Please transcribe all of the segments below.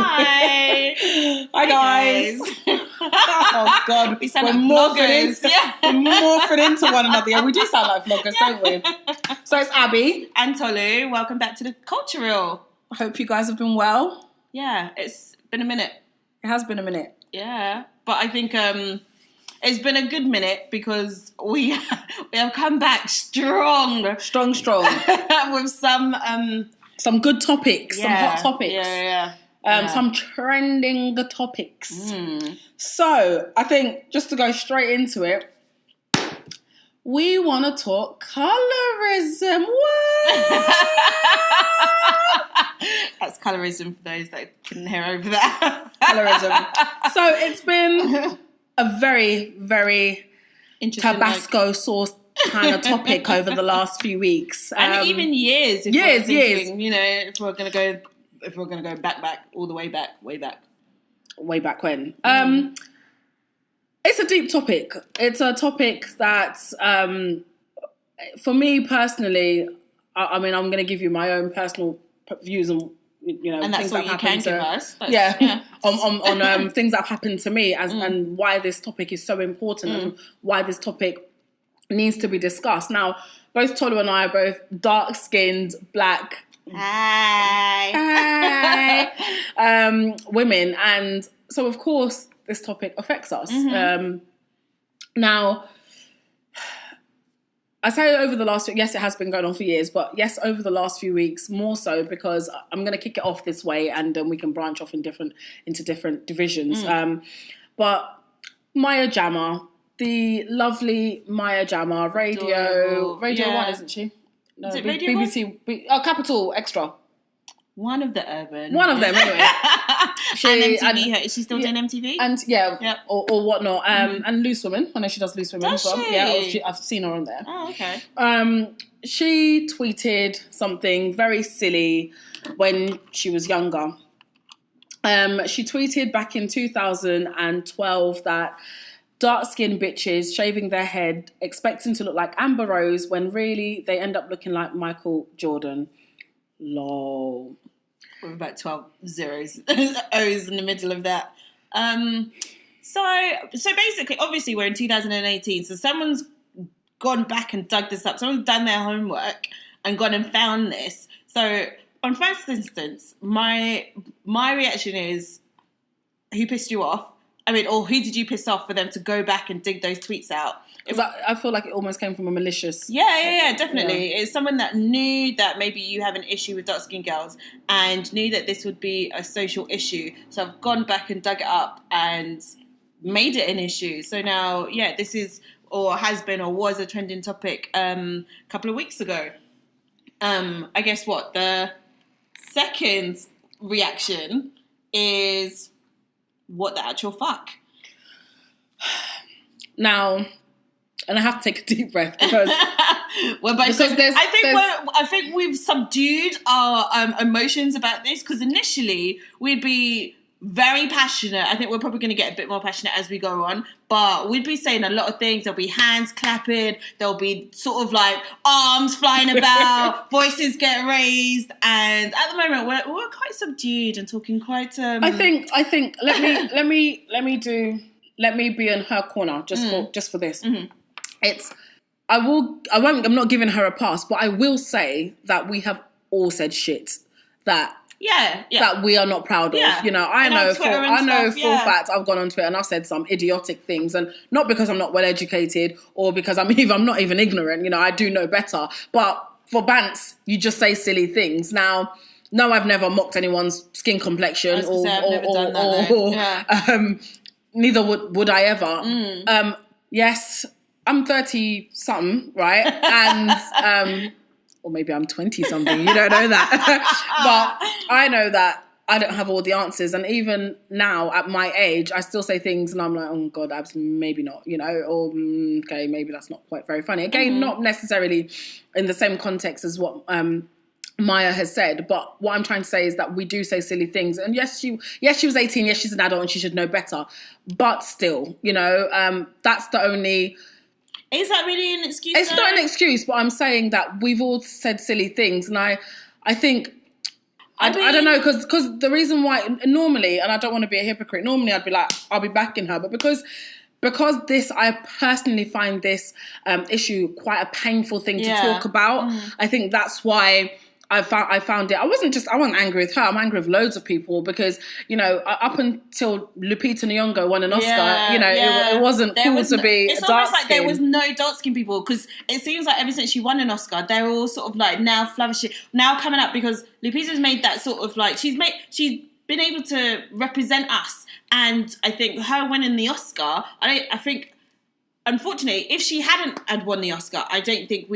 Hi. Hi guys. Oh God, We sound we're like morphing vloggers. into, we're morphing into one another. Yeah, we do sound like vloggers, don't we? So it's Abby. And Tolu, welcome back to the Culture Reel. I hope you guys have been well. Yeah, it's been a minute. It has been a minute. Yeah, but I think it's been a good minute because we have come back strong Strong. with some Some good topics, some hot topics. Yeah. Some trending topics. So I think just to go straight into it, we want to talk colorism. That's colorism for those that couldn't hear over that. Colorism. So it's been a very, very Interesting, Tabasco sauce kind of topic over the last few weeks, and even years. Years. You know, if we're gonna go back, all the way back, way back when. It's a deep topic. It's a topic that, for me personally, I mean, I'm going to give you my own personal views on, and that's things what that you can happened give us. on things that have happened to me and why this topic is so important and why this topic needs to be discussed. Now, both Tolu and I are both dark-skinned, black, Hi. women, and so of course this topic affects us. Now, I say over the last, yes, it has been going on for years, but yes, over the last few weeks more so because I'm going to kick it off this way, and then we can branch off into different divisions. But Maya Jama, the lovely Maya Jama, Radio Yeah. 1, isn't she? No, Is it Radio 1? BBC, Capital Extra. One of the urban. One of them, anyway. And MTV. Is she still doing MTV? And or whatnot. And Loose Women. I know she does Loose Women Does as well. she? Yeah, I've seen her on there. Oh, okay. She tweeted something very silly when she was younger. She tweeted back in 2012 that dark-skinned bitches shaving their head, expecting to look like Amber Rose when really they end up looking like Michael Jordan. Lol. With about 12 zeros, O's in the middle of that. So basically, obviously, we're in 2018, so someone's gone back and dug this up. Someone's done their homework and gone and found this. So, on first instance, my reaction is, who pissed you off? I mean, or who did you piss off for them to go back and dig those tweets out? I feel like it almost came from a malicious... Yeah, definitely. Yeah. It's someone that knew that maybe you have an issue with dark-skinned girls and knew that this would be a social issue. So I've gone back and dug it up and made it an issue. So now, this is or has been or was a trending topic a couple of weeks ago. I guess what? The second reaction is, what the actual fuck? Now... And I have to take a deep breath because I think we've subdued our emotions about this, because initially we'd be very passionate. I think we're probably going to get a bit more passionate as we go on, but we'd be saying a lot of things. There'll be hands clapping, there'll be sort of like arms flying about, voices get raised, and at the moment we're quite subdued and talking quite. I think. Let me be in her corner just for this. I'm not giving her a pass, but I will say that we have all said shit that we are not proud of. I know for a fact I've gone on Twitter and I've said some idiotic things, and not because I'm not well educated or because I'm not even ignorant. I do know better. But for bants, you just say silly things. Now, no, I've never mocked anyone's skin complexion neither would I ever. Yes. I'm 30-something, right? And, or maybe I'm 20-something. You don't know that. But I know that I don't have all the answers. And even now, at my age, I still say things and I'm like, oh, God, maybe not, or, okay, maybe that's not quite very funny. Again, not necessarily in the same context as what Maya has said, but what I'm trying to say is that we do say silly things. And yes, she was 18, yes, she's an adult and she should know better. But still, that's the only... Is that really an excuse? It's not an excuse, but I'm saying that we've all said silly things. And I think I don't know, because the reason why normally, and I don't want to be a hypocrite, normally I'd be like, I'll be backing her, but because this, I personally find this issue quite a painful thing to talk about. I think that's why I found it. I wasn't angry with her. I'm angry with loads of people because, you know, up until Lupita Nyong'o won an Oscar, you know, it wasn't cool to be It's dark almost like skin. there was no dark skin people, because it seems like ever since she won an Oscar, they're all sort of like now flourishing, now coming up, because Lupita's made that sort of like, she's been able to represent us. And I think her winning the Oscar, I think, unfortunately, if she hadn't had won the Oscar, I don't think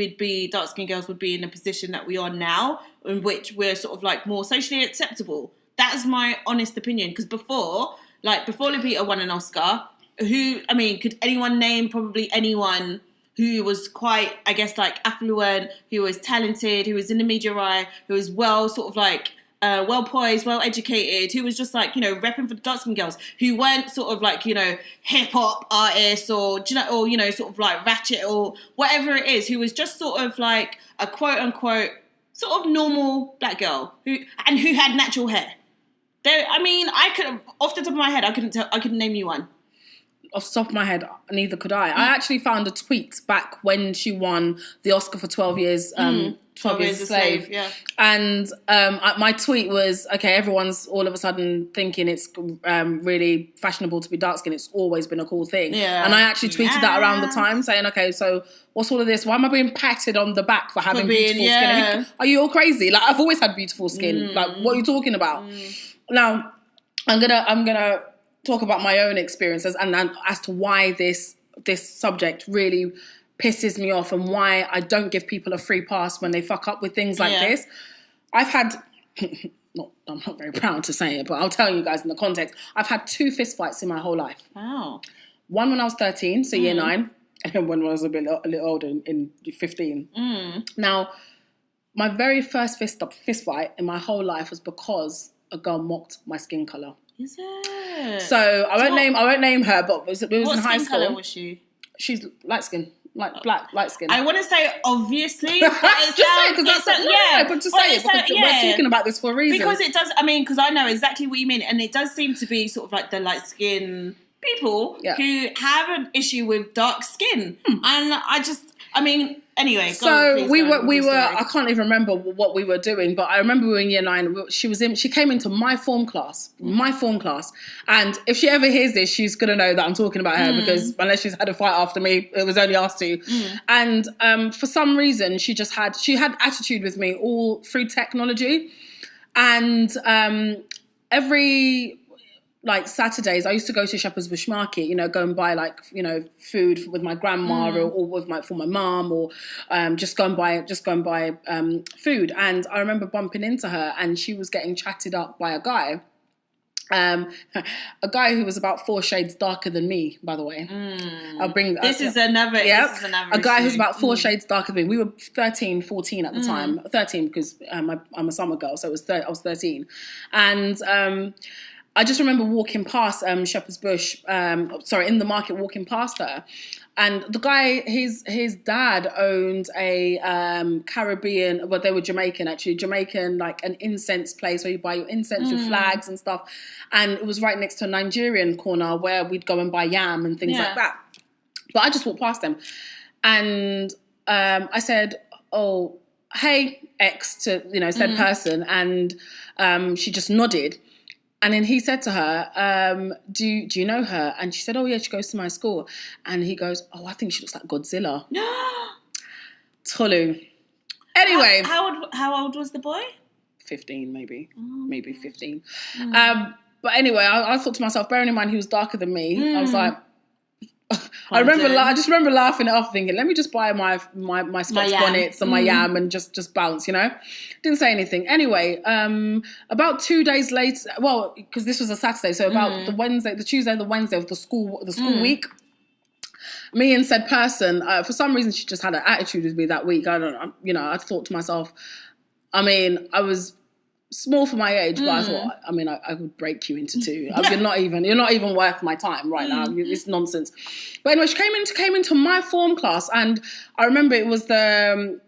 dark-skinned girls would be in a position that we are now, in which we're sort of like more socially acceptable. That is my honest opinion. Because before Lupita won an Oscar, could anyone name probably anyone who was quite, I guess, like affluent, who was talented, who was in the media eye, who was well sort of like, well poised, well educated, who was just like, you know, repping for the dark skinned girls, who weren't sort of like, you know, hip hop artists or you know, sort of like ratchet or whatever it is, who was just sort of like a quote unquote sort of normal black girl who had natural hair. I could, off the top of my head, I couldn't name you one. Off the top of my head, neither could I. I actually found a tweet back when she won the Oscar for 12 Years, 12 Years a Slave. Yeah. And my tweet was, okay, everyone's all of a sudden thinking it's really fashionable to be dark-skinned. It's always been a cool thing. Yeah. And I actually tweeted that around the time saying, okay, so what's all of this? Why am I being patted on the back for having beautiful skin? Are you all crazy? Like, I've always had beautiful skin. Like, what are you talking about? Now, I'm gonna talk about my own experiences and as to why this subject really pisses me off and why I don't give people a free pass when they fuck up with things like this. I've had, I'm not very proud to say it, but I'll tell you guys in the context, I've had 2 fist fights in my whole life. Wow. One when I was 13, so year 9, and one when I was a little older, in 15. Now, my very first fist fight in my whole life was because a girl mocked my skin colour. Is it? So I won't name her, but it was in high school. What skin colour was she? She's light skin, like black, light skin. I want to say obviously, but it just say because that's but just say it because we're talking about this for a reason. Because it does. I mean, because I know exactly what you mean, and it does seem to be sort of like the light skin people who have an issue with dark skin, and anyway. So we were. I can't even remember what we were doing, but I remember we were in year 9. She came into my form class, and if she ever hears this, she's gonna know that I'm talking about her because unless she's had a fight after me, it was only us 2. And for some reason, she had attitude with me all through technology, and every Saturdays, I used to go to Shepherd's Bush Market, you know, go and buy food with my grandma or for my mum, or just go and buy food. And I remember bumping into her, and she was getting chatted up by a guy. A guy who was about 4 shades darker than me, by the way. This is another a guy who's about 4 shades darker than me. We were 13, 14 at the time. 13 because I'm a summer girl, so I was 13. And I just remember walking past Shepherd's Bush, in the market, walking past her. And the guy, his dad owned a Caribbean, well, they were Jamaican, actually. Jamaican, like an incense place where you buy your incense, your flags and stuff. And it was right next to a Nigerian corner where we'd go and buy yam and things like that. But I just walked past them. And I said, oh, hey, X, to, said person. And she just nodded. And then he said to her, do you know her? And she said, oh, yeah, she goes to my school. And he goes, oh, I think she looks like Godzilla. Tolu. Anyway. How old was the boy? 15, maybe. Maybe 15. But anyway, I thought to myself, bearing in mind he was darker than me, I was like, I just remember laughing it off, thinking, let me just buy my Scotch bonnets and my yam and just bounce, Didn't say anything. Anyway, about 2 days later, well, because this was a Saturday, so about the Tuesday, the Wednesday of the school week, me and said person, for some reason, she just had an attitude with me that week. I don't know, I thought to myself, I was small for my age, but I thought, I would break you into 2. You're not even worth my time right now. It's nonsense. But anyway, she came into my form class, and I remember it was the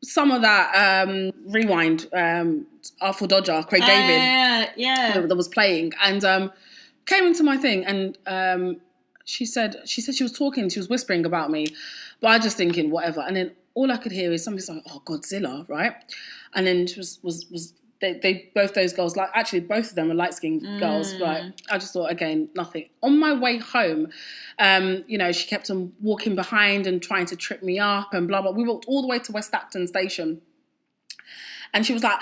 some of that Rewind, Artful Dodger, Craig David, that was playing, and came into my thing, and she said she was talking, she was whispering about me, but I just thinking whatever, and then all I could hear is something like, "Oh, Godzilla," right? And then she was they both those girls, like actually both of them are light-skinned girls, right? I just thought, again, nothing. On my way home, she kept on walking behind and trying to trip me up and blah blah. We walked all the way to West Acton Station. And she was like,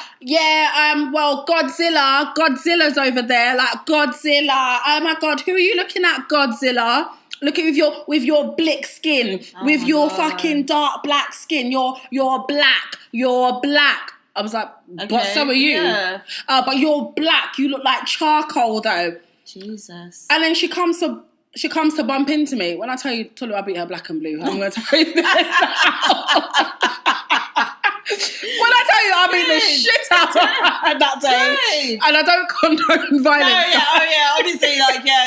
well, Godzilla's over there, like Godzilla. Oh my God, who are you looking at, Godzilla? Look at with your blick skin, with your fucking dark black skin. You're black. I was like, but so are you. Yeah. But you're black. You look like charcoal though. Jesus. And then she comes to bump into me. When I tell you, Tolu, I beat her black and blue. I'm going to tell you this When I tell you, I beat the shit out of her that day. And I don't condone violence. Obviously,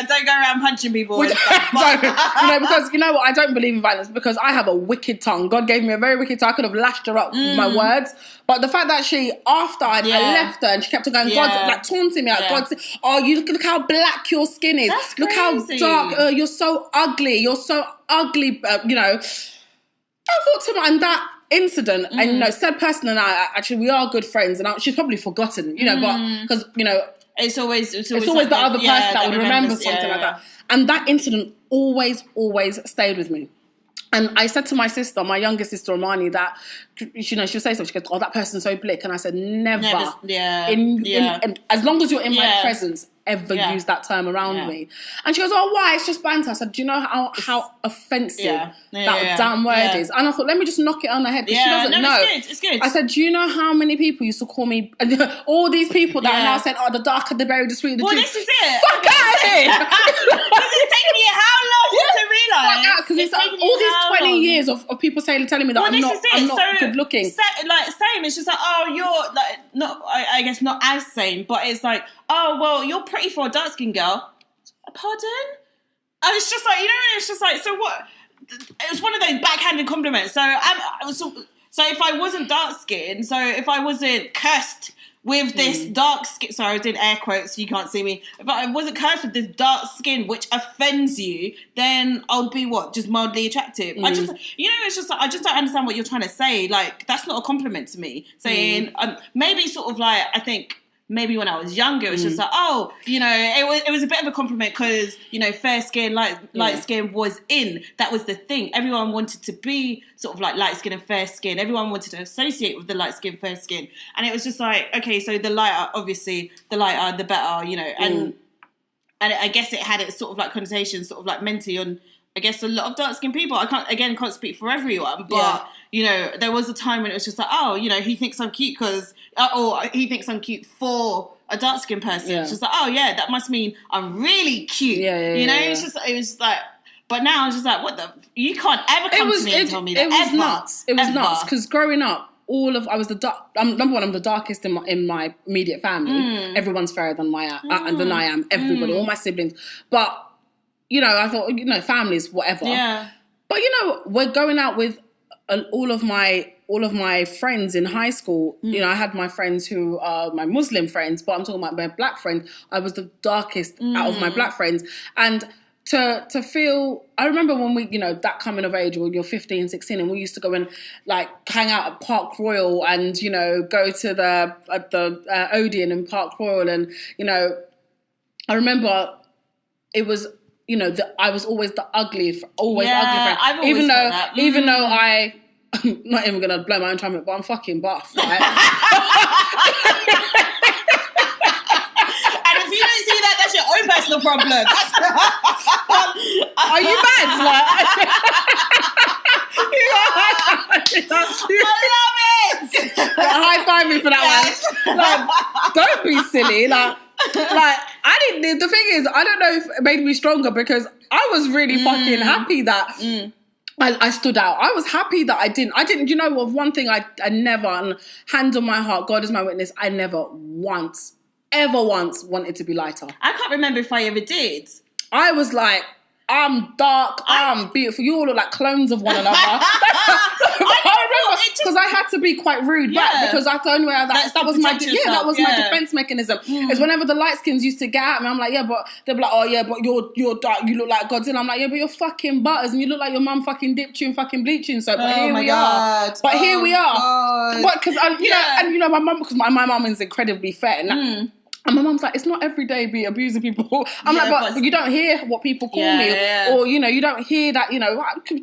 don't go around punching people. Because you know what? I don't believe in violence because I have a wicked tongue. God gave me a very wicked tongue. I could have lashed her up with my words. But the fact that after I left her and she kept on going, God, like taunting me, like, God, you look how black your skin is. That's look crazy. How dark, you're so ugly. I thought to my, and that incident, and said person and I, actually, we are good friends, and she's probably forgotten, but because, it's always the other person that would remember something like that. And that incident always stayed with me. And I said to my sister, my younger sister, Amani, that, she would say something. She goes, "Oh, that person's so blick." And I said, never. In, as long as you're in my presence, ever use that term around me. And she goes, "Oh, why? It's just banter." I said, "Do you know how offensive that damn word is?" And I thought, let me just knock it on the head because she doesn't know. It's good. I said, "Do you know how many people used to call me, all these people that are now saying, oh, the darker the berry, the sweeter the juice." Well, this is it. Fuck out of here. This is taking you how long to realise? Fuck out, because it's all these 20 years of people telling me that I'm not good looking. Same. It's just like, oh, you're like not. I guess not as same, but it's like, oh, well, you're pretty for a dark skinned girl. Pardon? And it's just like, it's just like, so what? It was one of those backhanded compliments. So if I wasn't dark skinned, so if I wasn't cursed with this dark skin, sorry, I was doing air quotes, you can't see me. If I wasn't cursed with this dark skin, which offends you, then I'll be what? Just mildly attractive. I just, it's just like, I just don't understand what you're trying to say. Like, that's not a compliment to me. Saying, maybe sort of like, I think, maybe when I was younger, it was just like, oh, it was a bit of a compliment because, fair skin, light skin was in. That was the thing. Everyone wanted to be sort of like light skin and fair skin. Everyone wanted to associate with the light skin, fair skin. And it was just like, okay, so the lighter, obviously, the lighter, the better, and I guess it had its sort of like connotation, sort of like mentally on, I guess, a lot of dark skinned people. I can't speak for everyone, but there was a time when it was just like, oh, he thinks I'm cute because, or he thinks I'm cute for a dark skinned person. It's just like, oh yeah, that must mean I'm really cute. It was just like, but now I was just like, what the? You can't ever come to me and tell me that. It was nuts. It was nuts because growing up, I'm the darkest in my immediate family. Everyone's fairer than than I am. Everybody, all my siblings, but. I thought, families, whatever. Yeah. But we're going out with all of my friends in high school. I had my friends who are my Muslim friends, but I'm talking about my black friends. I was the darkest out of my black friends. And to feel, I remember when we, that coming of age when you're 15, 16, and we used to go and like hang out at Park Royal and, go to the Odeon in Park Royal. And, I remember it was, I was always the ugly friend. I've always even though that. I'm not even gonna blow my own trumpet, but I'm fucking buff, right? And if you don't see that, that's your own personal problem. Are you mad? I love it. High five me for that one. Like, don't be silly. I didn't. The thing is, I don't know if it made me stronger because I was really fucking happy that I stood out. I was happy that I didn't. One thing I never, and hand on my heart, God is my witness, I never ever once wanted to be lighter. I can't remember if I ever did. I was like, I'm dark, I'm beautiful. You all look like clones of one another. I remember. because I had to be quite rude back because that's the only way that was my my defense mechanism. Is whenever the light skins used to get at me, I'm like, yeah, but they'll be like, oh yeah, but you're dark, you look like Godzilla. I'm like, yeah, but you're fucking butters and you look like your mum fucking dipped you in fucking bleaching soap. But here we are. But here we are. What? Because you know my mum, because my mum is incredibly fair. And my mum's like, it's not every day be abusing people. I'm like, but you don't hear what people call me. Yeah. Or, you don't hear that,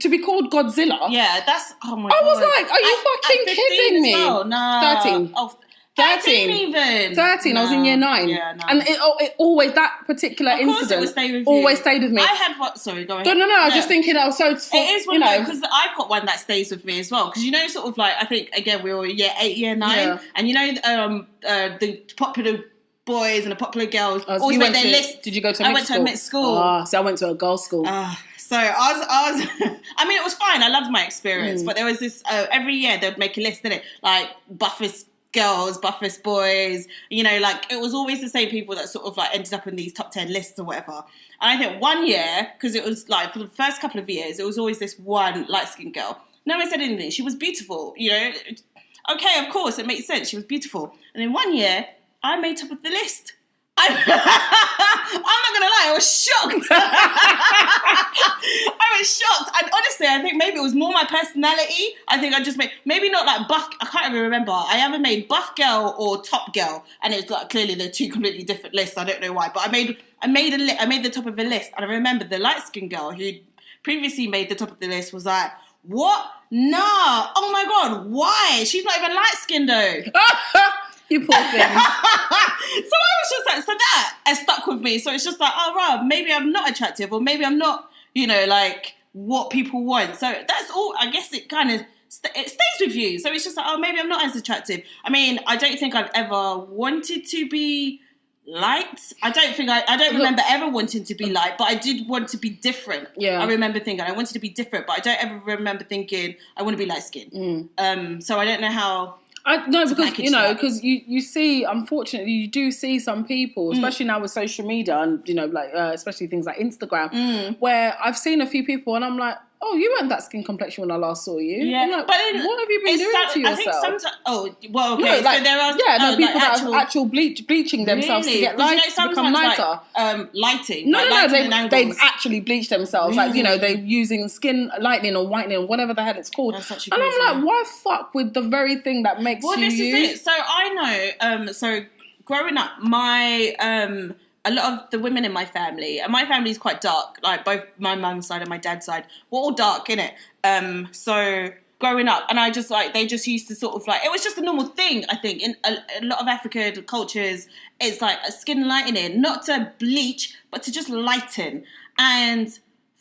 to be called Godzilla. Yeah, that's, oh my God. I was like, are you fucking kidding me? Well? No. 13. Oh, 13 even. 13, no. I was in year 9. Yeah, no. And it always, that particular incident always stayed with me. I had what, sorry, go ahead. No, I was just thinking, it is one because I've got one that stays with me as well. Because, sort of like, I think, again, we were year 8, year 9. Yeah. And the popular boys and the popular girls always make their list. Did you go to a mixed school? I went to a mixed school. So I went to a girls' school. So I was I mean, it was fine. I loved my experience. But there was this, every year they'd make a list, didn't it? Like, buffest girls, buffest boys. Like, it was always the same people that sort of like ended up in these top 10 lists or whatever. And I think one year, because it was like, for the first couple of years, it was always this one light-skinned girl. No one said anything. She was beautiful, Okay, of course, it makes sense. She was beautiful. And then one year, I made top of the list. I'm not going to lie, I was shocked. I was shocked. And honestly, I think maybe it was more my personality. I think I just made, maybe not like buff, I can't even remember. I either made buff girl or top girl. And it's like, clearly they're two completely different lists. I don't know why. But I made the top of the list. And I remember the light-skinned girl who previously made the top of the list was like, what? No. Oh my God, why? She's not even light-skinned though. You poor thing. So I was just like, so that has stuck with me. So it's just like, oh, Rob, maybe I'm not attractive, or maybe I'm not, like what people want. So that's all. I guess it kind of it stays with you. So it's just like, oh, maybe I'm not as attractive. I mean, I don't think I've ever wanted to be liked. I don't remember ever wanting to be liked, but I did want to be different. Yeah. I remember thinking I wanted to be different, but I don't ever remember thinking I want to be light skinned. So I don't know how. Because you see, unfortunately, you do see some people, especially now with social media and, especially things like Instagram, where I've seen a few people and I'm like, oh, you weren't that skin complexion when I last saw you. Yeah. I'm like, but then, what have you been doing to yourself? I think sometimes, okay. So there are people that are actual bleaching themselves to get light, to become lighter. Lighting. They've actually bleached themselves. Really? Like, they're using skin lightening or whitening, whatever the hell it's called. And I'm like, why fuck with the very thing that makes you this is it. So I know, growing up, my... a lot of the women in my family, and my family is quite dark, like both my mum's side and my dad's side, we're all dark, innit? So growing up, and I just they just used to sort of it was just a normal thing, I think. In a lot of African cultures, it's like a skin lightening, not to bleach, but to just lighten. And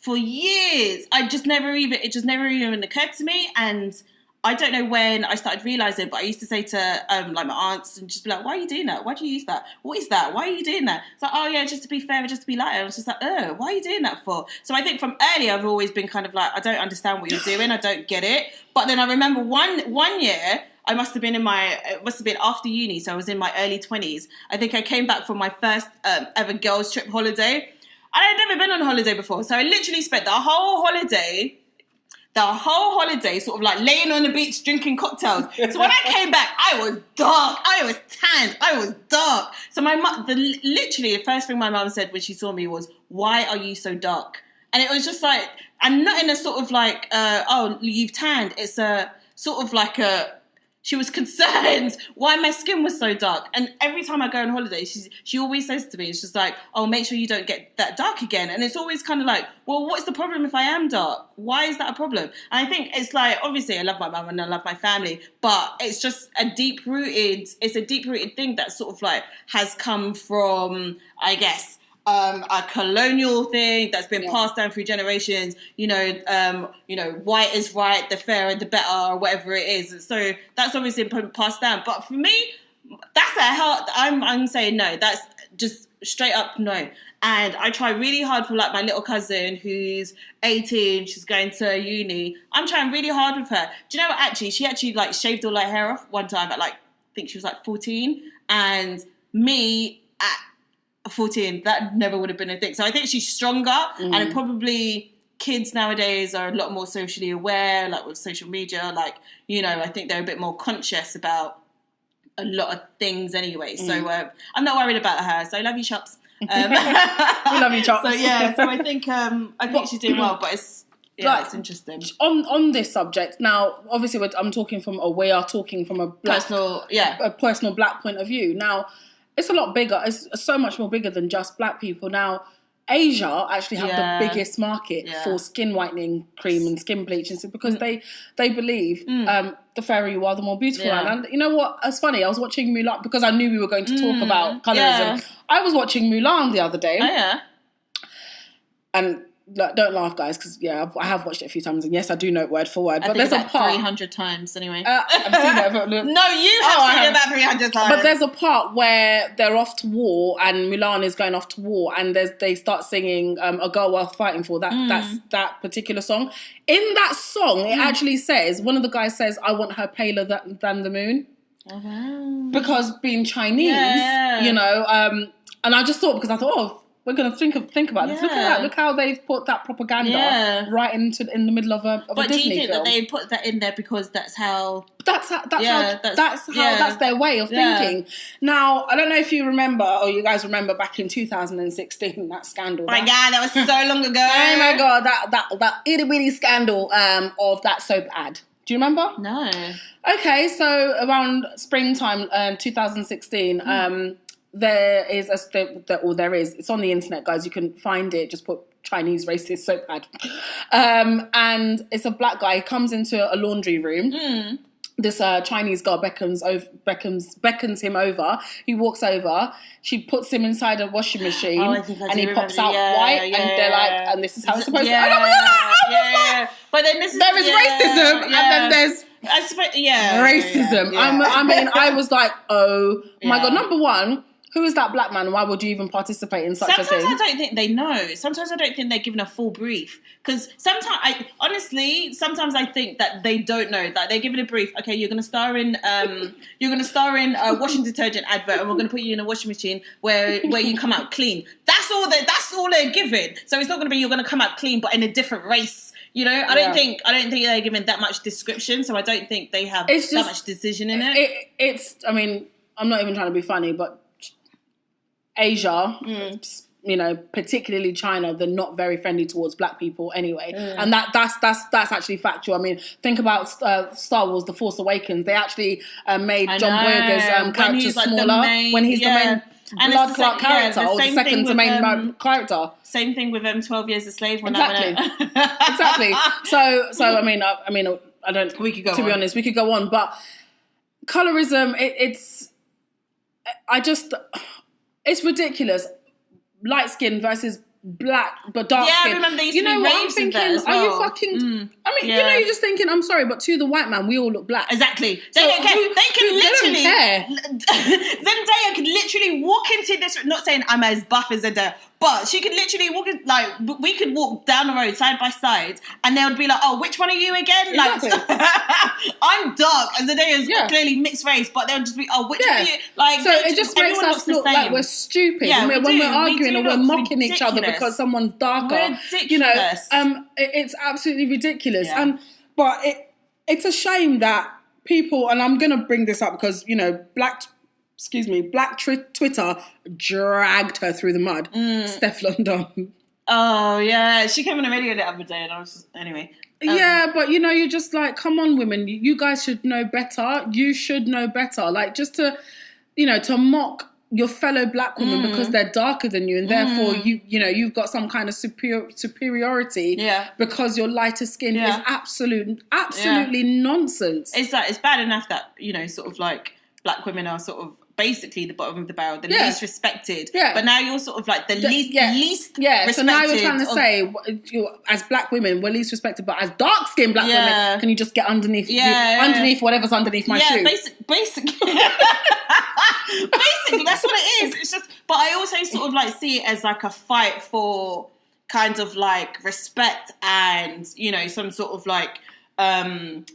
for years, it just never even occurred to me. And I don't know when I started realising, but I used to say to my aunts and just be like, why are you doing that? Why do you use that? What is that? Why are you doing that? It's like, oh yeah, just to be fair, just to be lighter. I was just like, why are you doing that for? So I think from early I've always been kind of like, I don't understand what you're doing. I don't get it. But then I remember one year, it must have been after uni, so I was in my early 20s. I think I came back from my first ever girls trip holiday. I had never been on holiday before, so I literally spent the whole holiday sort of like laying on the beach drinking cocktails. So when I came back, I was dark. I was tanned. I was dark. So my mum, literally the first thing my mum said when she saw me was, why are you so dark? And it was just like, and not in a sort of like, oh, you've tanned. It's a sort of like she was concerned why my skin was so dark. And every time I go on holiday, she always says to me, it's just like, oh, make sure you don't get that dark again. And it's always kind of like, well, what's the problem if I am dark? Why is that a problem? And I think it's like, obviously I love my mum and I love my family, but it's just a deep-rooted thing that sort of like has come from, I guess, a colonial thing that's been passed down through generations. White is right, the fairer the better, or whatever it is. And so that's obviously been passed down. But for me, that's a hell. I'm saying no. That's just straight up no. And I try really hard for like my little cousin who's 18. She's going to uni. I'm trying really hard with her. Do you know what? Actually, she like shaved all her hair off one time at I think she was like 14, and me at 14, that never would have been a thing. So I think she's stronger and it probably kids nowadays are a lot more socially aware, like with social media. Like, you know, I think they're a bit more conscious about a lot of things anyway. So I'm not worried about her. So love you, Chops. We love you, Chops. So yeah, so I think she's doing well, but it's interesting. On this subject now, obviously we are talking from a personal black point of view. Now, it's a lot bigger. It's so much more bigger than just black people. Now, Asia actually have the biggest market for skin whitening cream and skin bleaching because they believe the fairer you are, the more beautiful. And you know what? It's funny. I was watching Mulan because I knew we were going to talk about colorism. Yeah. I was watching Mulan the other day. Oh yeah. And don't laugh, guys, because I have watched it a few times, and yes, I do know it word for word. But there's a part 300 times anyway. I've seen it. No, you have seen it about 300 times. But there's a part where they're off to war, and Mulan is going off to war, and they start singing "A Girl Worth Fighting For." That's that particular song. In that song, it actually says one of the guys says, "I want her paler than the moon," because being Chinese, you know. And I just thought because I thought, we're going to think about this. Look at that. Look how they've put that propaganda right in the middle of a Disney film. But do you think that they put that in there because that's that's their way of thinking? Now, I don't know if you remember, or you guys remember back in 2016, that scandal. Oh my God, that was so long ago. Oh my God, that itty bitty scandal of that soap ad. Do you remember? No. Okay, so around springtime 2016, there is it's on the internet, guys, you can find it, just put Chinese racist soap ad, and it's a black guy. He comes into a laundry room. This Chinese girl beckons him over. He walks over. She puts him inside a washing machine, and he pops out white. And they're like, and this is how it's supposed to. And I was like, but then there is racism, and then there's racism. I mean, I was like, oh my God. Number one, who is that black man? Why would you even participate in such a thing? Sometimes I don't think they know. Sometimes I don't think they're given a full brief. Because sometimes I think that they don't know. Like they're given a brief. Okay, you're going to star in a washing detergent advert, and we're going to put you in a washing machine where you come out clean. That's all they're given. So it's not going to be you're going to come out clean, but in a different race. You know, I don't think they're given that much description. So I don't think they have that much decision in it. I mean, I'm not even trying to be funny, but Asia, you know, particularly China, they're not very friendly towards black people anyway, and that's actually factual. I mean, think about Star Wars: The Force Awakens. They actually made John Boyega's character smaller when he's the main blood clot character, or the second to main character. Same thing with 12 Years a Slave. Exactly. So I mean, I don't. We could go. To be honest, we could go on, but colorism, it's ridiculous. Light skin versus black, but dark skin. Yeah, I remember they used you to know be what I'm raves thinking? of that as well. Are you fucking... I mean, you know, you're just thinking, I'm sorry, but to the white man, we all look black. Exactly. They don't care. They don't care. Zendaya could literally walk into this... Not saying I'm as buff as Zendaya, but she could literally walk... we could walk down the road side by side, and they would be like, oh, which one are you again? Exactly. I'm dark, and Zendaya's clearly mixed race, but they'll just be, oh, which one are you? So it just makes us look like we're stupid when we're arguing or we're mocking each other because someone's darker. Ridiculous. You know, it's absolutely ridiculous. But it's a shame that people, and I'm going to bring this up because, you know, Black Twitter dragged her through the mud. Steph London. Oh, yeah. She came on a video the other day and I was just... Anyway. Yeah, but, you know, you're just like, come on, women. You guys should know better. You should know better. Like, just to, you know, to mock your fellow black women because they're darker than you and therefore, you know, you've got some kind of superiority because you're lighter skinned is absolutely nonsense. It's like, it's bad enough that, you know, sort of like black women are sort of basically the bottom of the barrel, the least respected. But now you're sort of like the least respected. So now you're trying to say, as black women, we're least respected, but as dark-skinned black women, can you just get underneath underneath whatever's underneath my shoe? Basically, that's what it is. It's just, but I also sort of like see it as like a fight for kind of like respect and, you know, some sort of like,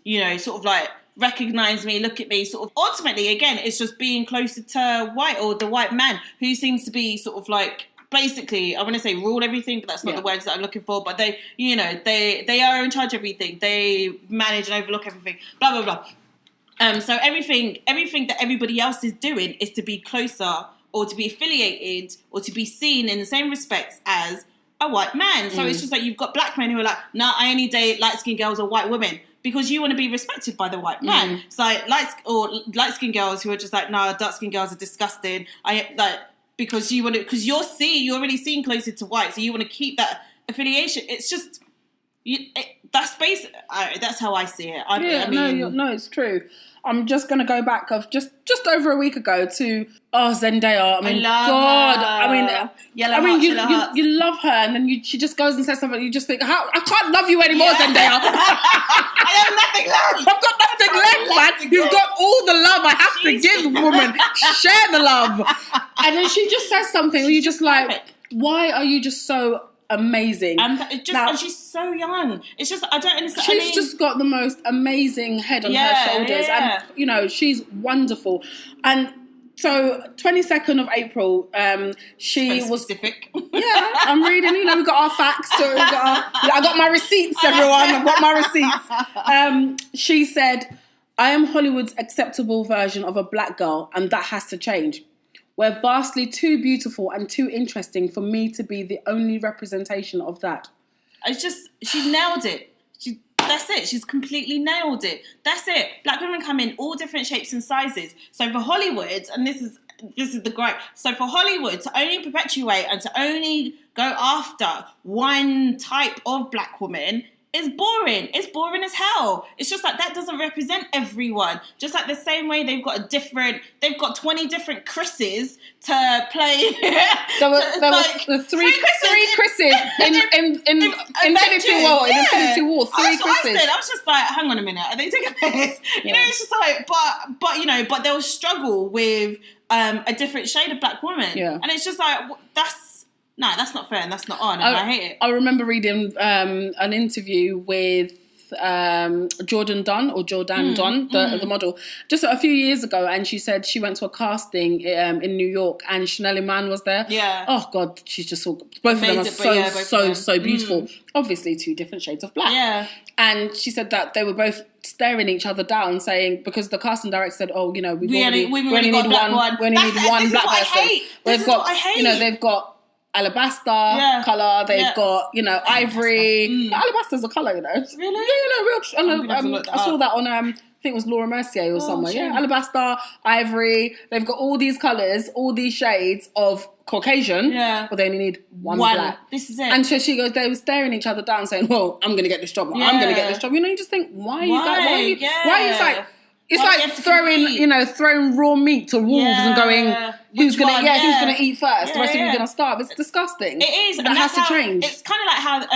you know, sort of like, recognize me, look at me, sort of. Ultimately, again, it's just being closer to white or the white man who seems to be sort of like basically, I want to say rule everything, but that's not the words that I'm looking for. But they, you know, they are in charge of everything. They manage and overlook everything. Blah blah blah. So everything that everybody else is doing is to be closer or to be affiliated or to be seen in the same respects as a white man. So it's just like you've got black men who are like, nah, I only date light-skinned girls or white women because you want to be respected by the white man. So light-skinned girls who are just like, nah, dark-skinned girls are disgusting. Because you're already seen closer to white, so you want to keep that affiliation. It's just that's how I see it. No, it's true. I'm just going to go back of just over a week ago to Zendaya. I mean, you love her, and then she just goes and says something. You just think, I can't love you anymore, Zendaya. I have nothing left. I've got nothing left, man. You've got all the love I have to give, woman. Share the love. And then she just says something where you're just like, why are you just so amazing? And she's so young. It's just, I don't understand. She's just got the most amazing head on her shoulders. Yeah. And, you know, she's wonderful. And so 22nd of April, she was... specific. Yeah, I'm reading, you know, we've got our facts. So I got my receipts, everyone. I've got my receipts. She said, I am Hollywood's acceptable version of a black girl, and that has to change. We're vastly too beautiful and too interesting for me to be the only representation of that. It's just, she nailed it. That's it. She's completely nailed it. That's it. Black women come in all different shapes and sizes. So for Hollywood, and this is the great. So for Hollywood to only perpetuate and to only go after one type of black woman is boring. It's boring as hell. It's just like that doesn't represent everyone. Just like the same way they've got 20 different Chris's to play. There were three Chris's in Infinity War. In Infinity War, three Chris's. I was just like, hang on a minute, are they taking this? You know, it's just like, but they'll struggle with a different shade of black woman. Yeah. And it's just like, that's not fair and that's not on, and I hate it. I remember reading an interview with Jordan Dunn, the model, just a few years ago, and she said she went to a casting in New York and Chanel Iman was there. Yeah. Oh, God, she's just so... Both of them are so beautiful. Obviously, two different shades of black. Yeah. And she said that they were both staring each other down, saying, because the casting director said, oh, you know, we only need one black person. This is what I hate. You know, they've got alabaster colour, they've got, you know, ivory. Alabaster's a colour, you know. Really? Yeah, real. I saw that on, I think it was Laura Mercier or somewhere. Shame. Yeah, alabaster, ivory. They've got all these colours, all these shades of Caucasian, but they only need one black. This is it. And so she goes, they were staring each other down saying, well, I'm going to get this job. I'm going to get this job. You know, you just think, why are you like... It's like throwing raw meat to wolves and going, who's gonna eat first? The rest of you are gonna starve. It's disgusting. It is. That has to change. It's kind of like how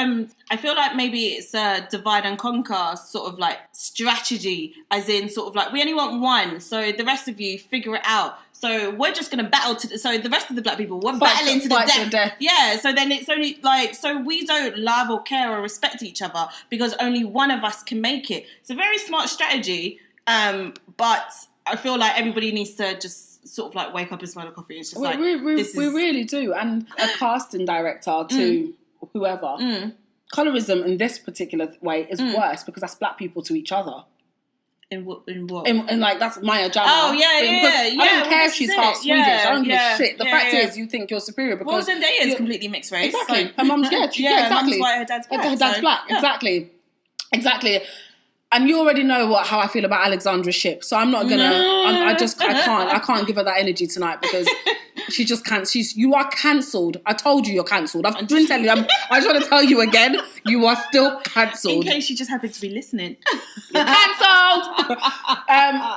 I feel like maybe it's a divide and conquer sort of like strategy, as in sort of like we only want one, so the rest of you figure it out. So we're just gonna battle so the rest of the black people we're battling to the death. Yeah. So then it's only like we don't love or care or respect each other because only one of us can make it. It's a very smart strategy. But I feel like everybody needs to just sort of like wake up and smell the coffee. It's just we really do. And a casting director to whoever. Colorism in this particular way is worse because that's black people to each other. In what? In like, that's Maya Jama. Oh, yeah. I don't care if she's half Swedish. I don't give a shit. The fact is, you think you're superior because... Well, Zendaya is completely mixed race. Exactly. Her mum's, exactly. Her mum's white, her dad's black. Her dad's black, exactly. And you already know how I feel about Alexandra's ship, so I'm not gonna. I can't give her that energy tonight because she just can't. You are cancelled. I told you you're cancelled. I've been telling you. I just want to tell you again. You are still cancelled. In case you just happen to be listening, you're cancelled.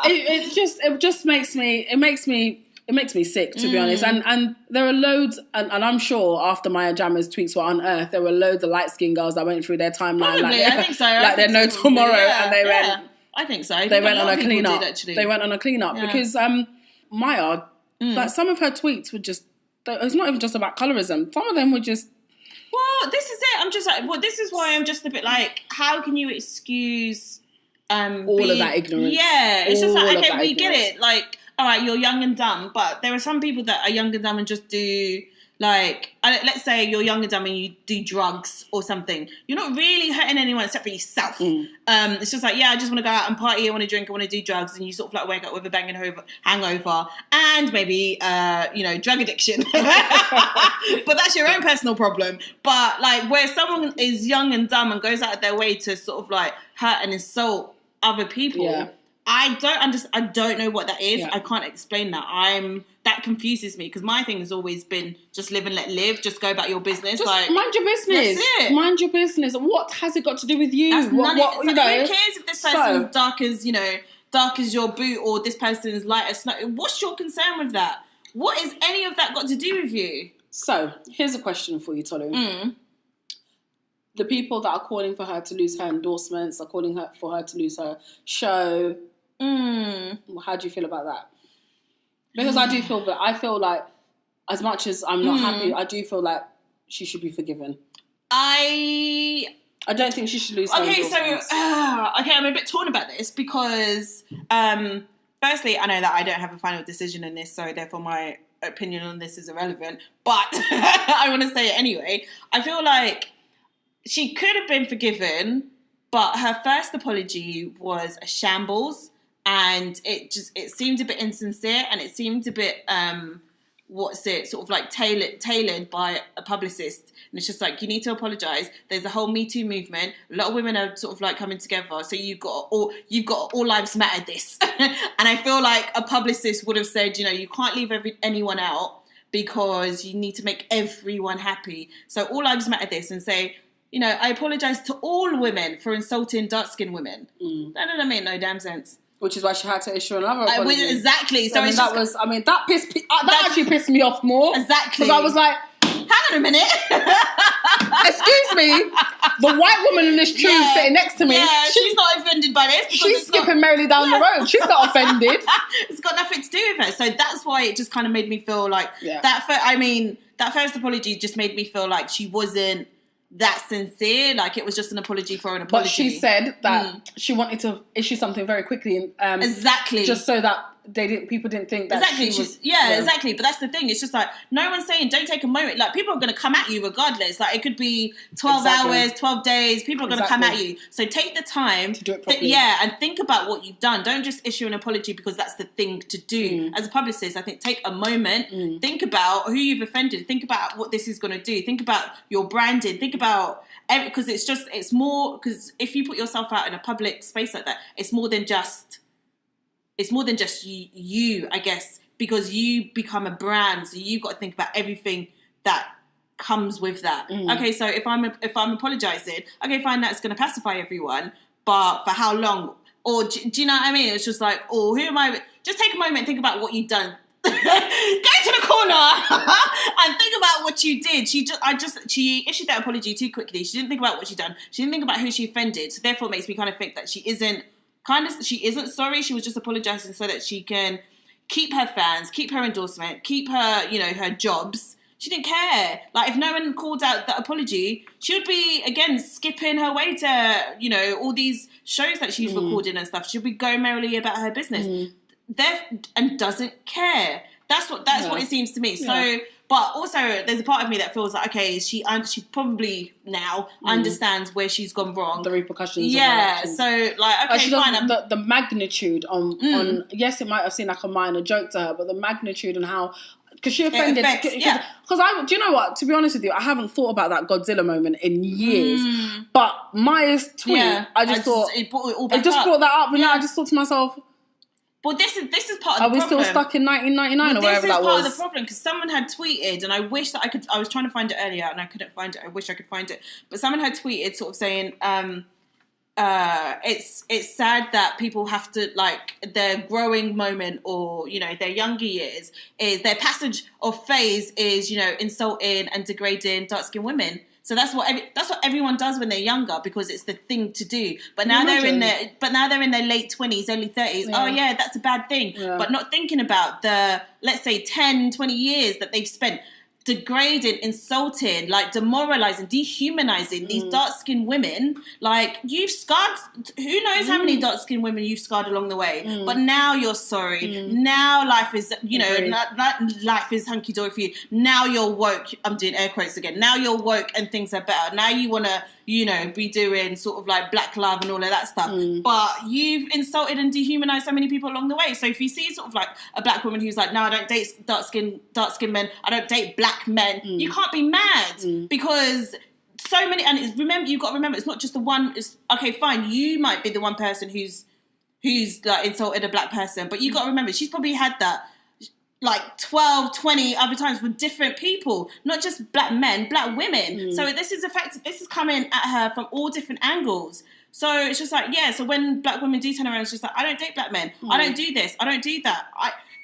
It just makes me sick, to be honest. And there are loads, and I'm sure after Maya Jama's tweets were unearthed, there were loads of light-skinned girls that went through their timeline. Probably, I think so. Like they're no tomorrow, and they went... I think so. They went on a clean-up. They went on a clean-up because Maya, like some of her tweets were just... It's not even just about colorism. Some of them were just... Well, this is it. I'm just like... Well, this is why I'm just a bit like, how can you excuse... all of that ignorance. Yeah, it's just like, okay, we get it. Like... all right, you're young and dumb, but there are some people that are young and dumb and just do, like, let's say you're young and dumb and you do drugs or something. You're not really hurting anyone except for yourself. It's just like, yeah, I just want to go out and party, I want to drink, I want to do drugs, and you sort of like wake up with a banging hangover and maybe, drug addiction. But that's your own personal problem. But like where someone is young and dumb and goes out of their way to sort of like hurt and insult other people, I don't know what that is. I can't explain that. That confuses me because my thing has always been just live and let live. Just go about your business. Just like mind your business. That's it. Mind your business. What has it got to do with you? That's Who cares if this person is dark as your boot or this person is light as snow? What's your concern with that? What is any of that got to do with you? So here's a question for you, Tolu. The people that are calling for her to lose her endorsements, are calling for her to lose her show. How do you feel about that? Because I feel like as much as I'm not happy, I do feel like she should be forgiven. I don't think she should lose her endorsements. I'm a bit torn about this because firstly, I know that I don't have a final decision in this, so therefore my opinion on this is irrelevant, but I want to say it anyway. I feel like she could have been forgiven, but her first apology was a shambles. And it seemed a bit insincere, and it seemed a bit, sort of like tailored by a publicist. And it's just like, you need to apologise. There's a whole Me Too movement. A lot of women are sort of like coming together. So you've got all lives matter this. And I feel like a publicist would have said, you can't leave anyone out because you need to make everyone happy. So all lives matter this, and say, I apologise to all women for insulting dark-skinned women. That doesn't make no damn sense. Which is why she had to issue another apology. Exactly. So that actually pissed me off more. Exactly. Because I was like, hang on a minute. Excuse me, the white woman in this tree sitting next to me. Yeah, she's not offended by this. She's skipping merrily down the road. She's not offended. It's got nothing to do with her. So that's why it just kind of made me feel like that first apology just made me feel like she wasn't that sincere, like it was just an apology for an apology. But she said that she wanted to issue something very quickly, exactly, just so that people didn't think that exactly. She was, exactly. But that's the thing. It's just like no one's saying don't take a moment. Like people are going to come at you regardless. Like it could be 12 hours, 12 days. People are going to come at you. So take the time to do it properly. And think about what you've done. Don't just issue an apology because that's the thing to do. As a publicist, I think take a moment, think about who you've offended. Think about what this is going to do. Think about your branding. Think about because it's more because if you put yourself out in a public space like that, it's more than just you, I guess, because you become a brand, so you've got to think about everything that comes with that. Okay, so if I'm apologising, okay, fine, that's going to pacify everyone, but for how long? Or do you know what I mean? It's just like, who am I? Just take a moment and think about what you've done. Go to the corner and think about what you did. She issued that apology too quickly. She didn't think about what she'd done. She didn't think about who she offended. So therefore, it makes me kind of think that she isn't sorry. She was just apologising so that she can keep her fans, keep her endorsement, keep her, her jobs. She didn't care. Like, if no one called out that apology, she would be, again, skipping her way to, all these shows that she's recording and stuff. She'll be going merrily about her business. And doesn't care. That's what it seems to me. So, but also there's a part of me that feels like, okay, she probably now understands where she's gone wrong, the repercussions. Yeah. So like, okay, fine. The magnitude on yes, it might have seemed like a minor joke to her, but the magnitude and how. Because she offended. Because do you know what? To be honest with you, I haven't thought about that Godzilla moment in years. But Maya's tweet, I just thought it brought that up, and I just thought to myself. Well, this is part of the problem. Are we still stuck in 1999 or wherever that was? This is part of the problem because someone had tweeted, and I wish that I was trying to find it earlier and I couldn't find it. I wish I could find it, but someone had tweeted, sort of saying, it's sad that people have to, like, their growing moment or their younger years is their passage of phase is insulting and degrading dark-skinned women. So that's what everyone does when they're younger because it's the thing to do. But now they're in their late 20s, early 30s. Yeah. Oh yeah, that's a bad thing. Yeah. But not thinking about the, let's say 10, 20 years that they've spent degrading, insulting, like demoralizing, dehumanizing these dark-skinned women. Like, you've scarred, who knows how many dark-skinned women you've scarred along the way. But now you're sorry. Now life is, life is hunky-dory for you. Now you're woke. I'm doing air quotes again. Now you're woke and things are better. Now you want to, be doing sort of like black love and all of that stuff. But you've insulted and dehumanized so many people along the way. So if you see sort of like a black woman who's like, no, I don't date dark-skinned men. I don't date black men, you can't be mad because so many, and you've got to remember, it's not just the one. It's okay, fine, you might be the one person who's like insulted a black person, but you got to remember she's probably had that like 12, 20 other times with different people, not just black men, black women. So this is coming at her from all different angles. So it's just like, so when black women do turn around, it's just like, I don't date black men, I don't do this, I don't do that.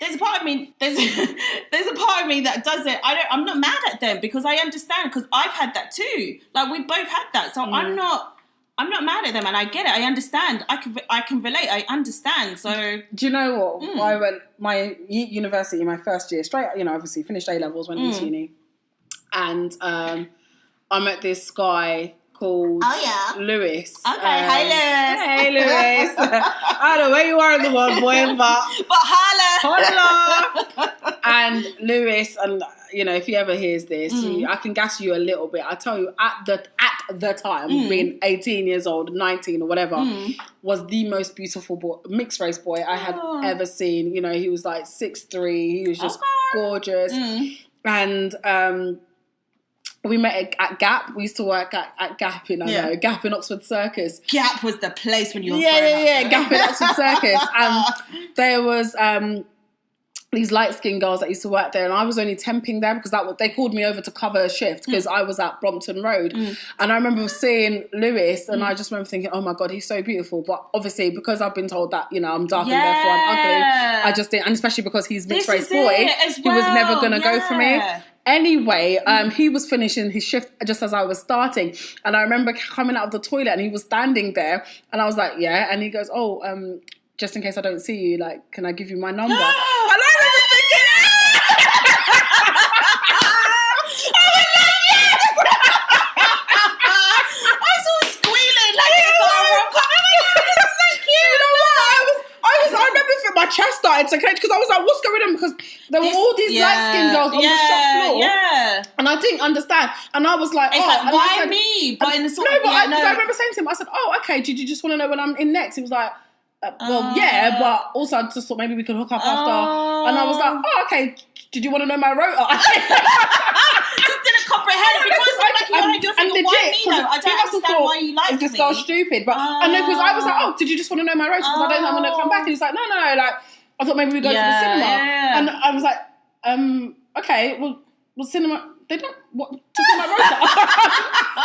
There's a part of me. There's a part of me that does it. I'm not mad at them because I understand, because I've had that too. Like, we both had that. So I'm not mad at them, and I get it. I understand. I can relate. I understand. So do you know what? I went my university my first year straight. Obviously finished A levels, went into uni, and I met this guy called Lewis. Okay, hi Lewis. Hey Lewis. I don't know where you are in the world, boy, but holla. And Lewis, and if he ever hears this, I can gas you a little bit. I tell you, at the time, being 18 years old, 19 or whatever, was the most beautiful boy, mixed race boy I had ever seen. He was like 6'3", he was just gorgeous, and we met at Gap. We used to work at Gap in Gap in Oxford Circus. Gap was the place when you were Gap in Oxford Circus. And there was these light-skinned girls that used to work there, and I was only temping there because they called me over to cover a shift because I was at Brompton Road. And I remember seeing Lewis, and I just remember thinking, oh my God, he's so beautiful. But obviously, because I've been told that, I'm dark and therefore I'm ugly, I just didn't, and especially because he's mixed-race boy, he was never going to go for me. Anyway, he was finishing his shift just as I was starting, and I remember coming out of the toilet and he was standing there, and I was like, and he goes, just in case I don't see you, like, can I give you my number? And I remember thinking, I was like, yes! I was all squealing like it's our rom-com. This is so cute. You know what? I remember my chest started to clench because I was like, what's going on? Because there were all these light-skinned girls on the shop floor. And I didn't understand. And I was like, it's like, why me? But in the sort of, I remember saying to him, I said, okay, did you just want to know when I'm in next? He was like, but also I just thought maybe we could hook up after. And I was like, okay, did you want to know my rota? Just didn't comprehend because I don't understand why you like me. Is this girl stupid? But I know, because I was like, did you just want to know my rota? Because I don't know when to come back. And he's like, no, like, I thought maybe we go to the cinema. And I was like, okay, well cinema, they don't, what, to see my rota?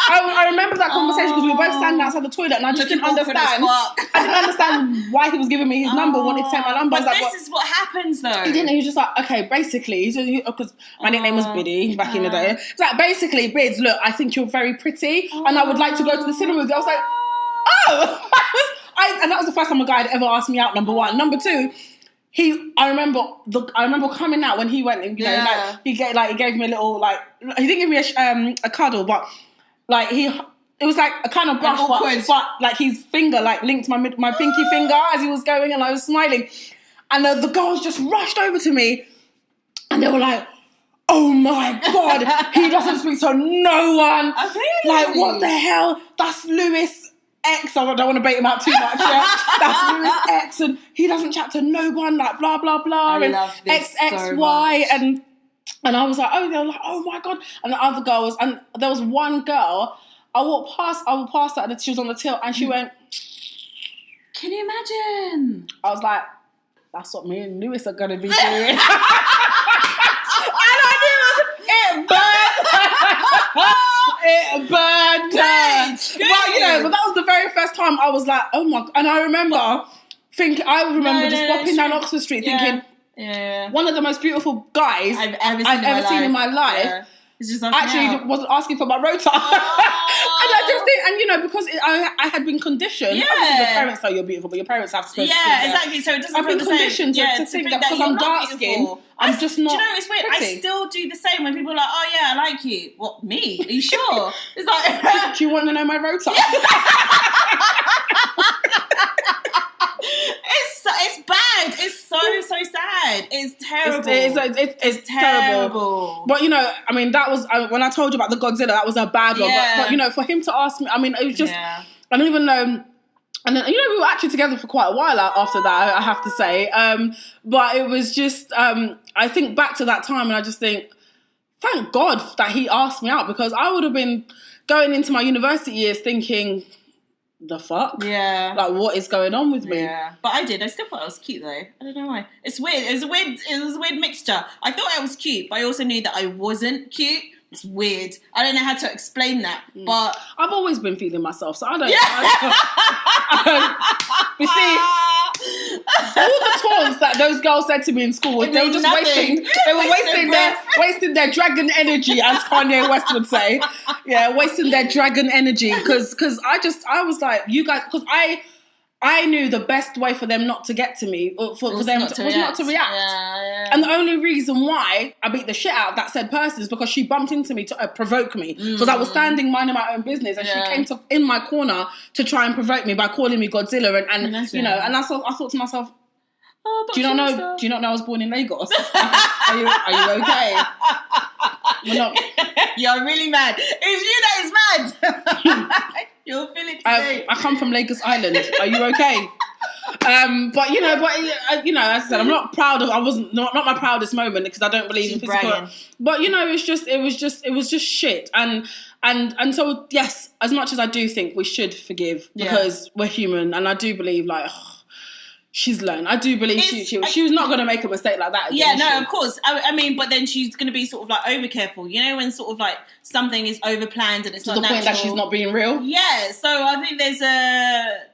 I remember that conversation because we were both standing outside the toilet, and I just didn't understand. I didn't understand why he was giving me his number, wanted to take my number. But this is what happens though. He didn't. He was just like, okay, basically, because my nickname was Biddy back in the day. It's like, basically, Bids, look, I think you're very pretty, and I would like to go to the cinema with you. I was like, and that was the first time a guy had ever asked me out. Number one. Number two, I remember coming out when he went, he gave me a little, like, he didn't give me a cuddle, but like it was like a kind of brush, but like his finger like linked my pinky finger as he was going, and I was smiling, and the girls just rushed over to me, and they were like, oh my God, he doesn't speak to no one. Really? Like, what the hell? That's Lewis X. I don't want to bait him out too much. That's Lewis X, and he doesn't chat to no one, like blah blah blah, I and love this XXY, so much. and I was like, they were like, oh my God. And the other girl and there was one girl, I walked past her, and she was on the till, and she went, can you imagine? I was like, that's what me and Lewis are going to be doing. And I knew it burned. But that was the very first time I was like, oh my God. And I remember just walking down Oxford Street thinking, one of the most beautiful guys I've ever seen in my life. It's just actually wasn't asking for my rota. And I just think, and you know, because I had been conditioned. Yeah. Obviously, your parents say you're beautiful, but your parents have to. Yeah, exactly. So it doesn't. I've been conditioned to think that because I'm dark skinned, I'm just not. Do you know, it's weird. Pretty. I still do the same when people are like, "Oh yeah, I like you." What, me? Are you sure? It's like, do you want to know my rota? It's bad. It's so sad. It's terrible. It's terrible. But you know, I mean, that was when I told you about the Godzilla. That was a bad one. But you know, for him to ask me, I mean, it was just. I don't even know. And then, you know, we were actually together for quite a while after that, I have to say. But it was just, I think back to that time and I just think, thank God that he asked me out, because I would have been going into my university years thinking, the fuck? Yeah. Like, what is going on with me? Yeah. But I did. I still thought I was cute, though. I don't know why. It's weird. It was a weird mixture. I thought I was cute, but I also knew that I wasn't cute. It's weird. I don't know how to explain that, but I've always been feeling myself, so I don't. You see, all the taunts that those girls said to me in school, they were just wasting. They were wasting their dragon energy, as Kanye West would say. Yeah, wasting their dragon energy because I was like, you guys, because I knew the best way for them not to get to me, for them was not to react. Yeah. And the only reason why I beat the shit out of that said person is because she bumped into me to provoke me. Because I was standing minding my own business and she came in my corner to try and provoke me by calling me Godzilla and you know, and I thought to myself, do you not know I was born in Lagos? Are you okay? We're not. You're really mad. It's you that is mad. You'll feel it today. I come from Lagos Island. Are you okay? But you know, as I said, I'm not proud of. I wasn't not my proudest moment because I don't believe in physical. Bragging. But you know, it was just shit. And so yes, as much as I do think we should forgive because we're human, and I do believe like. She's learned. I do believe she was not going to make a mistake like that again. Yeah, no, of course. I mean, but then she's going to be sort of like over careful. You know, when sort of like something is over planned and it's not natural. To the point that she's not being real. Yeah. So I think there's a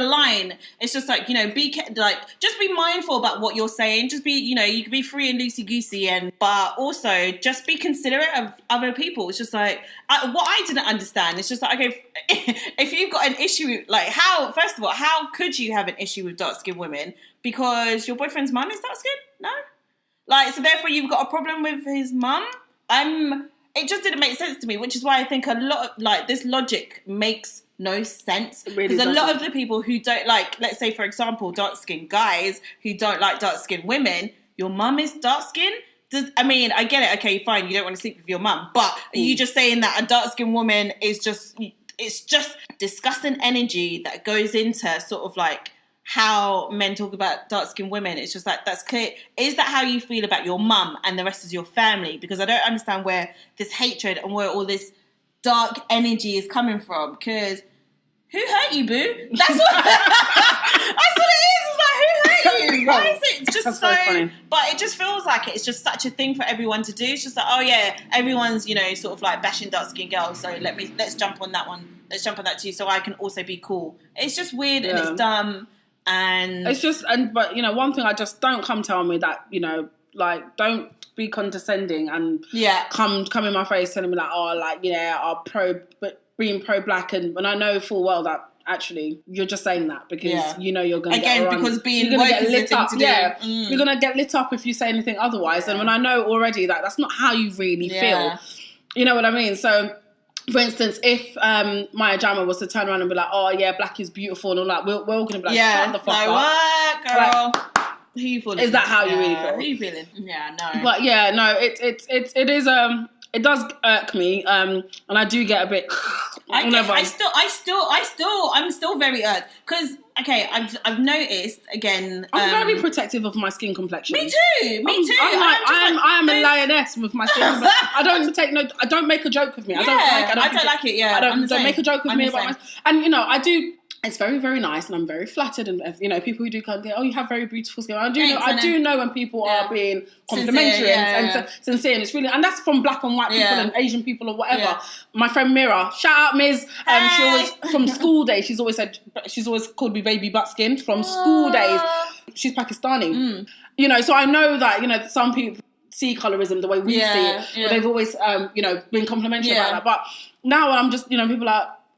line. It's just like, you know, just be mindful about what you're saying. Just be, you know, you can be free and loosey goosey, but also just be considerate of other people. It's just like what I didn't understand. It's just like, okay, if you've got an issue, like first of all, how could you have an issue with dark skinned women? Because your boyfriend's mum is dark skinned? No. Like, so therefore you've got a problem with his mum? It just didn't make sense to me, which is why I think a lot of like this logic makes no sense. Because really a lot of the people who don't like, let's say for example, dark skinned guys who don't like dark skinned women, your mum is dark skinned. I get it. Okay, fine. You don't want to sleep with your mum, but are you just saying that a dark skinned woman is just? It's just disgusting energy that goes into sort of like how men talk about dark-skinned women. It's just like, that's clear. Is that how you feel about your mum and the rest of your family? Because I don't understand where this hatred and where all this dark energy is coming from. Because who hurt you, boo? That's what it is. It's like, who hurt you? Why is it? It's just so funny. But it just feels like it's just such a thing for everyone to do. It's just like, oh yeah, everyone's, you know, sort of like bashing dark-skinned girls. So let's jump on that one. Let's jump on that too, so I can also be cool. It's just weird and it's dumb. And it's just, but you know, one thing I just don't come tell me that, you know, like, don't be condescending and come in my face telling me like, oh, like, yeah, being pro-black, and when I know full well that actually you're just saying that because you know you're going to get because being woke is lit up. You're going to get lit up if you say anything otherwise. And when I know already that that's not how you really feel, you know what I mean? So. For instance, if Maya Jama was to turn around and be like, oh, yeah, black is beautiful and all that, we're all going to be like, shut the fuck up. What, girl? Like, who you feeling? Is that how you really feel? Who you feeling? Yeah, no. But yeah, no, it is, it does irk me, and I do get a bit... I'm still very irked. Because, okay, I've noticed, again... I'm very protective of my skin complexion. Me too. I am a lioness with my skin complexion. I don't make a joke with me. I don't like it, yeah. Don't make a joke with me about my... And, you know, I do... It's very, very nice, and I'm very flattered. And you know, people who do come, oh, you have very beautiful skin. I do know when people are being complimentary and sincere, and it's really, and that's from black and white people and Asian people or whatever. Yeah. My friend Mira, shout out Ms. She always from school days. She's always called me baby butt skinned from school days. She's Pakistani, you know, so I know that, you know, some people. see colorism the way we see it. Yeah. But they've always, been complimentary Yeah. about that. But now I'm just, people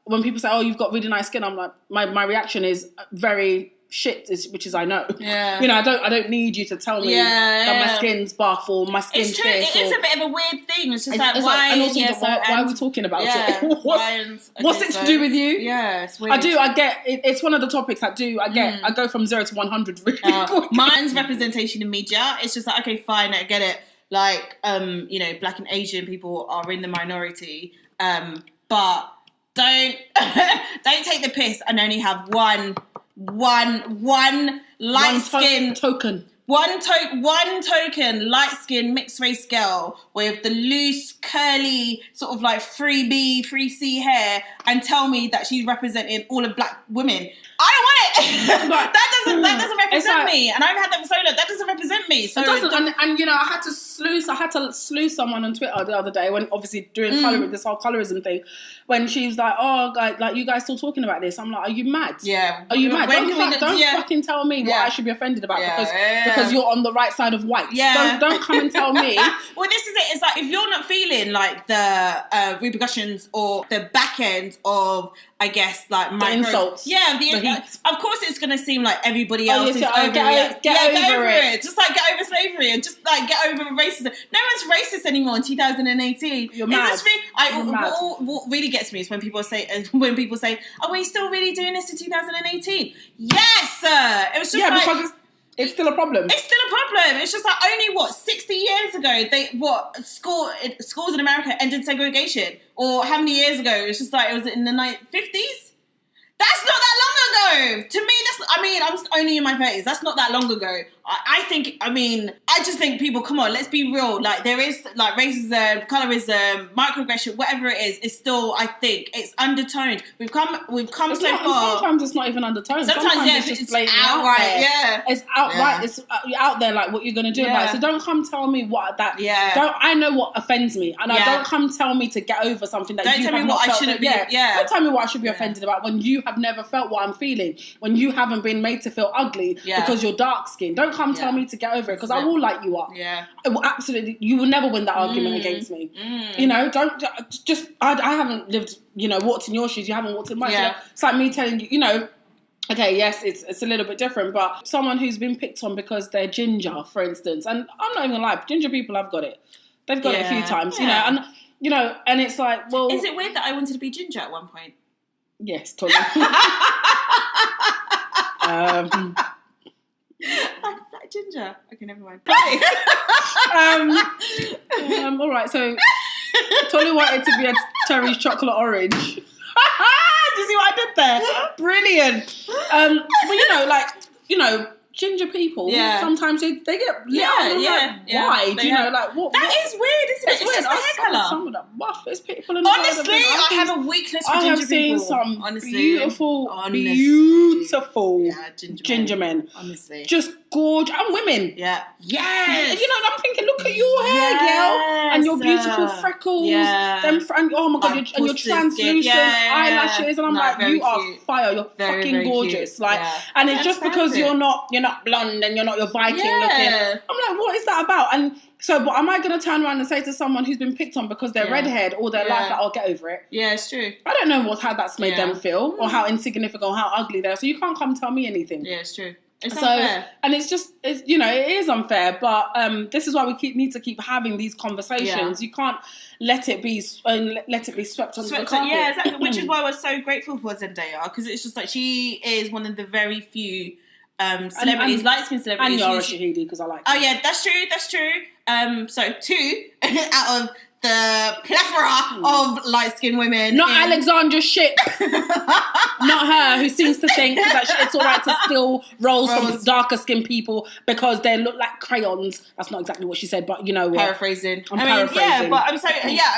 when people say, oh, you've got really nice skin, I'm like, my reaction is very shit, which is I know. Yeah. I don't need you to tell me that my skin's buff or my skin's it's true. this. It is a bit of a weird thing. It's just why? And also, why are we talking about it? What's it to do with you? Yeah, it's weird. I get it. It's one of the topics I get. I go from 0 to 100 really quick. Mine's representation in media. It's just like, okay, fine, I get it. Like, Black and Asian people are in the minority, but don't take the piss and only have one light skin token. One token light skin mixed race girl with the loose curly sort of like 3C hair and tell me that she's representing all of black women. I don't want it. that doesn't represent me. And I've had that for so long. That doesn't represent me. So it doesn't. And I had to slew someone on Twitter the other day when obviously doing this whole colorism thing. When she was like, "Oh, guys, like you guys still talking about this?" I'm like, "Are you mad? Yeah. Are you mad? Don't fucking tell me what I should be offended about because you're on the right side of white. Yeah. Don't come and tell me." Well, this is it. It's like if you're not feeling like the repercussions or the back end of, I guess, like the insults. Yeah, the heat. Of course, it's going to seem like everybody else is over get over it. Just like get over slavery and just like get over racism. No one's racist anymore in 2018. You're mad. What really gets me is when people say, "Are we still really doing this in 2018?" Yes, it was just because it's still a problem. It's still a problem. It's just like only 60 years ago schools in America ended segregation, or how many years ago? It's just like it was in the 50s. That's not that long ago. To me, I'm only in my 30s. That's not that long ago. I just think people, come on, let's be real. Like, there is, like, racism, colorism, microaggression, whatever it is, it's still, I think, it's undertoned. We've come so far. Sometimes it's not even undertoned. Sometimes it's just blatant outright. Yeah. It's outright. It's out there, like, what you're going to do about it. So don't come tell me what that... Yeah. I know what offends me. And don't come tell me to get over something that don't you tell have me not what felt. I shouldn't be... Yeah. Don't tell me what I should be offended about when you have never felt what I'm feeling. When you haven't been made to feel ugly because you're dark skinned. Don't come tell me to get over it, because I will light you up. Yeah. I will absolutely. You will never win that argument against me. Don't just. I haven't lived. Walked in your shoes. You haven't walked in mine. Yeah. So it's like me telling you. Okay, yes, it's a little bit different, but someone who's been picked on because they're ginger, for instance, and I'm not even gonna lie, ginger people have got it. They've got it a few times, and it's like, well, is it weird that I wanted to be ginger at one point? Yes, totally. Like ginger. Okay, never mind. All right, so Tolly wanted to be a Terry's chocolate orange. Do you see what I did there? Brilliant. But ginger people, sometimes they get lit up. Why? Do you know, like, what? That is weird, isn't it? It's weird. just the hair colour. Some of the buffest people in the Honestly, I have a weakness for ginger people. I have seen some beautiful ginger men. Honestly. Just gorgeous. And women. Yeah. Yes. I'm thinking, look at your hair, girl. And your beautiful freckles. Yeah. Oh my God, and your translucent eyelashes. And I'm like, you are fire. You're fucking gorgeous. Like, and it's just because you're not blonde and you're not your Viking looking. I'm like, what is that about? And so, but am I going to turn around and say to someone who's been picked on because they're redhead all their life, like, I'll get over it? Yeah, it's true. I don't know how that's made them feel, or how insignificant, or how ugly they are. So you can't come tell me anything. Yeah, it's true. It's unfair. And it is unfair, but this is why we need to keep having these conversations. You can't let it be swept under the carpet. Yeah, exactly. Which is why we're so grateful for Zendaya, because it's just like she is one of the very few celebrities, light-skinned celebrities. And Yara Shahidi, because I like her. Oh yeah, that's true. So 2 out of the plethora of light-skinned women. Not Alexandra Shipp. Not her, who seems to think that it's all right to steal roles from darker skinned people because they look like crayons. That's not exactly what she said, but you know what? Paraphrasing. I'm paraphrasing. Yeah, but I'm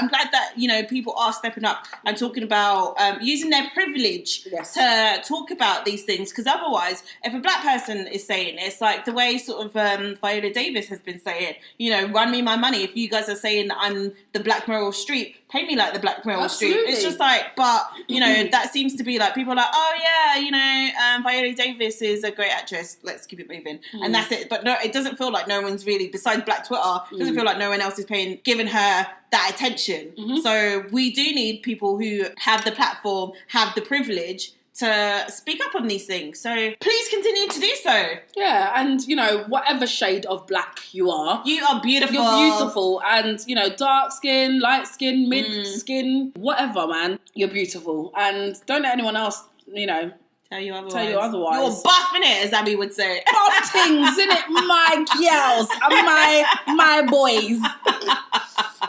glad that, people are stepping up and talking about using their privilege to talk about these things, because otherwise, if a black person is saying it's like the way sort of Viola Davis has been saying, run me my money. If you guys are saying that I'm the Black Meryl Streep, paint me like the Black Meryl Absolutely. Streep. It's just like, but, you know, that seems to be like, people are like, oh yeah, you know, Viola Davis is a great actress, let's keep it moving. And that's it. But no, it doesn't feel like no one's really, besides Black Twitter, it doesn't feel like no one else is giving her that attention. So we do need people who have the platform, have the privilege to speak up on these things. So please continue to do so. Yeah, and, you know, whatever shade of black you are beautiful. You're beautiful. And, you know, dark skin, light skin, mid skin, whatever, man. You're beautiful. And don't let anyone else, you know, tell you otherwise. You're buff, innit, as Abby would say. Buff things, innit? My girls and my boys.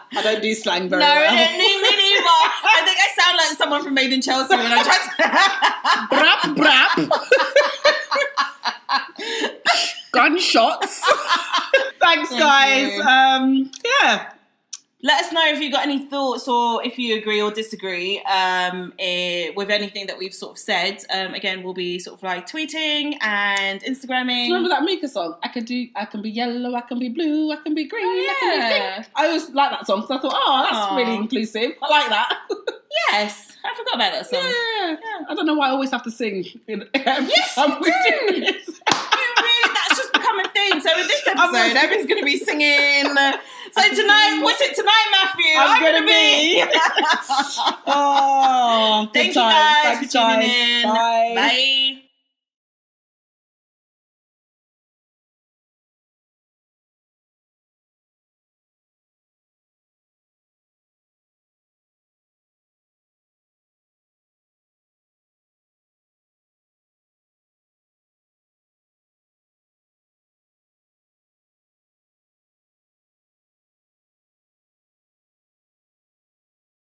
I don't do slang very well. No, me neither. I think I sound like someone from Made in Chelsea when I try to... Brap, brap. Gunshots. Thanks, guys. Yeah. Let us know if you've got any thoughts or if you agree or disagree with anything that we've sort of said. Again, we'll be sort of like tweeting and Instagramming. Do you remember that Mika song? I can be yellow, I can be blue, I can be green, I can be pink. I always like that song because I thought, that's really inclusive. I like that. Yes, I forgot about that song. Yeah. I don't know why I always have to sing. Yes, you do. That's just become a thing. So in this episode, Abby's going to be singing. So tonight, what's it tonight, Matthew? I'm going to be. Thank you guys for tuning in. Bye. Bye.